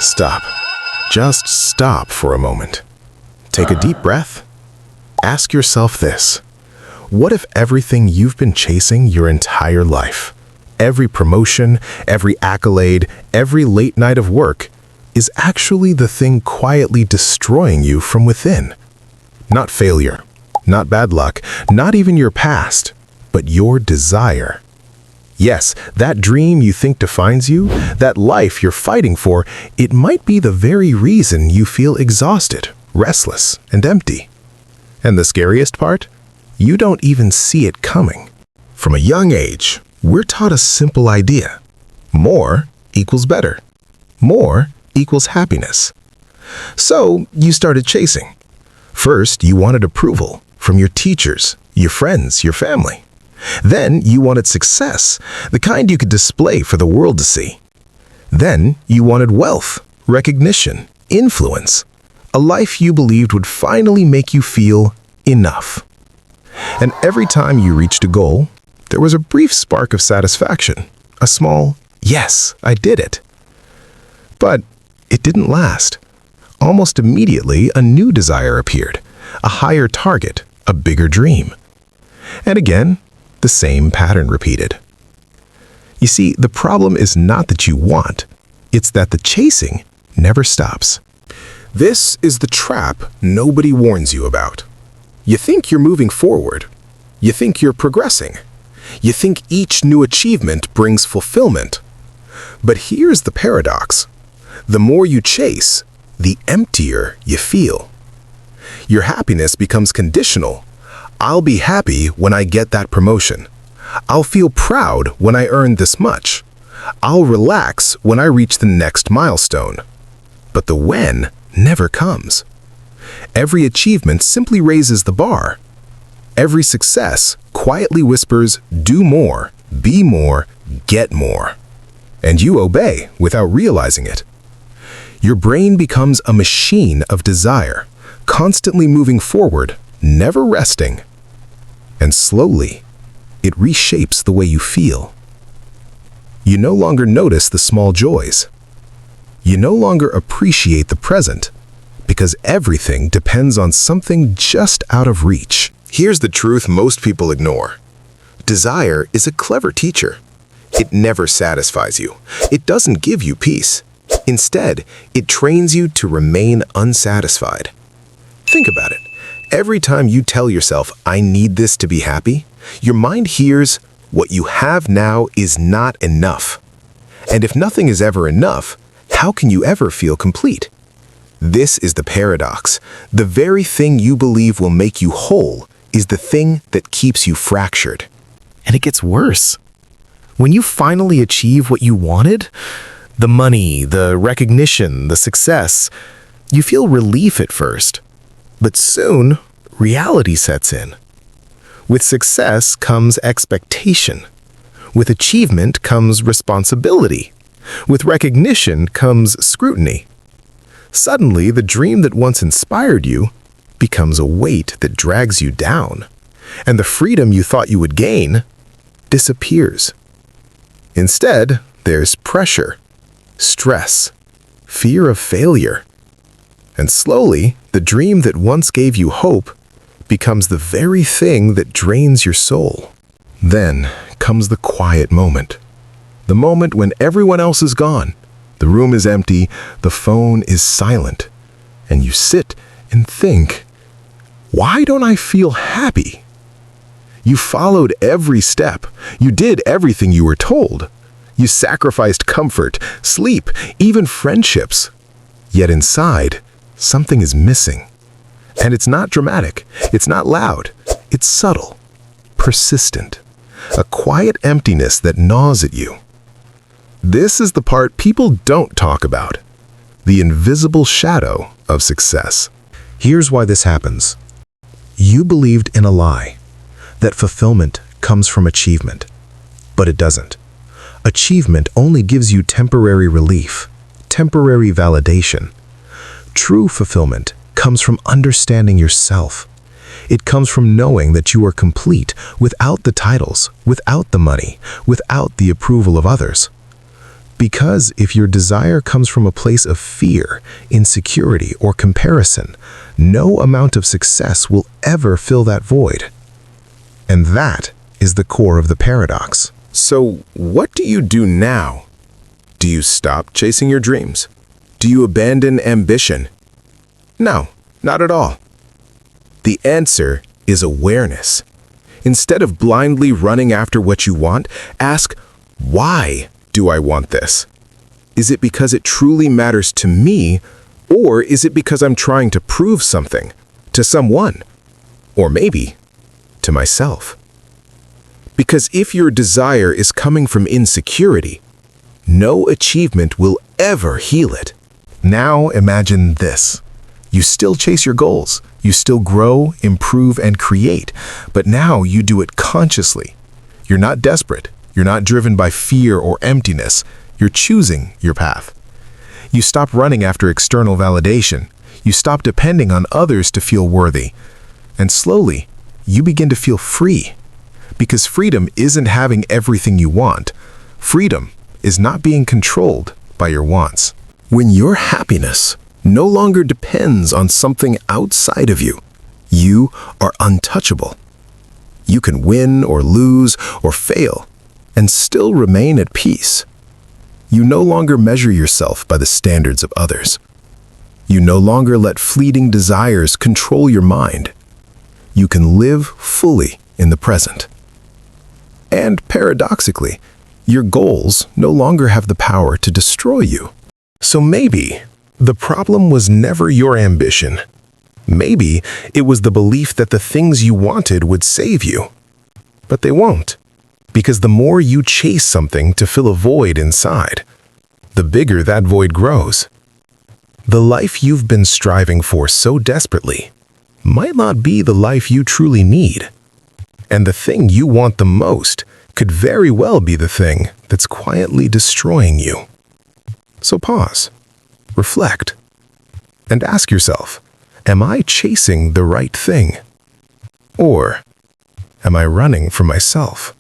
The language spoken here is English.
Stop. Just stop for a moment. Take a deep breath. Ask yourself this. What if everything you've been chasing your entire life, every promotion, every accolade, every late night of work, is actually the thing quietly destroying you from within? Not failure, not bad luck, not even your past, but your desire. Yes, that dream you think defines you, that life you're fighting for, it might be the very reason you feel exhausted, restless, and empty. And the scariest part? You don't even see it coming. From a young age, we're taught a simple idea. More equals better. More equals happiness. So you started chasing. First, you wanted approval from your teachers, your friends, your family. Then you wanted success, the kind you could display for the world to see. Then you wanted wealth, recognition, influence, a life you believed would finally make you feel enough. And every time you reached a goal, there was a brief spark of satisfaction, a small, yes, I did it. But it didn't last. Almost immediately, a new desire appeared, a higher target, a bigger dream. And again, the same pattern repeated. You see, the problem is not that you want, it's that the chasing never stops. This is the trap nobody warns you about. You think you're moving forward. You think you're progressing. You think each new achievement brings fulfillment. But here's the paradox. The more you chase, the emptier you feel. Your happiness becomes conditional. I'll be happy when I get that promotion. I'll feel proud when I earn this much. I'll relax when I reach the next milestone. But the when never comes. Every achievement simply raises the bar. Every success quietly whispers, do more, be more, get more. And you obey without realizing it. Your brain becomes a machine of desire, constantly moving forward, never resting. And slowly, it reshapes the way you feel. You no longer notice the small joys. You no longer appreciate the present, because everything depends on something just out of reach. Here's the truth most people ignore. Desire is a clever teacher. It never satisfies you. It doesn't give you peace. Instead, it trains you to remain unsatisfied. Think about it. Every time you tell yourself, I need this to be happy, your mind hears, what you have now is not enough. And if nothing is ever enough, how can you ever feel complete? This is the paradox. The very thing you believe will make you whole is the thing that keeps you fractured. And it gets worse. When you finally achieve what you wanted, the money, the recognition, the success, you feel relief at first. But soon, reality sets in. With success comes expectation. With achievement comes responsibility. With recognition comes scrutiny. Suddenly, the dream that once inspired you becomes a weight that drags you down, and the freedom you thought you would gain disappears. Instead, there's pressure, stress, fear of failure. And slowly, the dream that once gave you hope becomes the very thing that drains your soul. Then comes the quiet moment. The moment when everyone else is gone, the room is empty, the phone is silent, and you sit and think, why don't I feel happy? You followed every step. You did everything you were told. You sacrificed comfort, sleep, even friendships. Yet inside, something is missing. And it's not dramatic. It's not loud. It's subtle, persistent. A quiet emptiness that gnaws at you. This is the part people don't talk about. The invisible shadow of success. Here's why this happens. You believed in a lie, that fulfillment comes from achievement. But it doesn't. Achievement only gives you temporary relief, temporary validation. True fulfillment comes from understanding yourself. It comes from knowing that you are complete without the titles, without the money, without the approval of others. Because if your desire comes from a place of fear, insecurity, or comparison, no amount of success will ever fill that void. And that is the core of the paradox. So, what do you do now? Do you stop chasing your dreams? Do you abandon ambition? No, not at all. The answer is awareness. Instead of blindly running after what you want, ask, why do I want this? Is it because it truly matters to me, or is it because I'm trying to prove something to someone, or maybe to myself? Because if your desire is coming from insecurity, no achievement will ever heal it. Now imagine this. You still chase your goals. You still grow, improve, and create, but now you do it consciously. You're not desperate. You're not driven by fear or emptiness. You're choosing your path. You stop running after external validation. You stop depending on others to feel worthy. And slowly, you begin to feel free. Because freedom isn't having everything you want. Freedom is not being controlled by your wants. When your happiness no longer depends on something outside of you, you are untouchable. You can win or lose or fail and still remain at peace. You no longer measure yourself by the standards of others. You no longer let fleeting desires control your mind. You can live fully in the present. And paradoxically, your goals no longer have the power to destroy you. So maybe the problem was never your ambition. Maybe it was the belief that the things you wanted would save you. But they won't. Because the more you chase something to fill a void inside, the bigger that void grows. The life you've been striving for so desperately might not be the life you truly need. And the thing you want the most could very well be the thing that's quietly destroying you. So pause, reflect, and ask yourself, am I chasing the right thing? Or am I running from myself?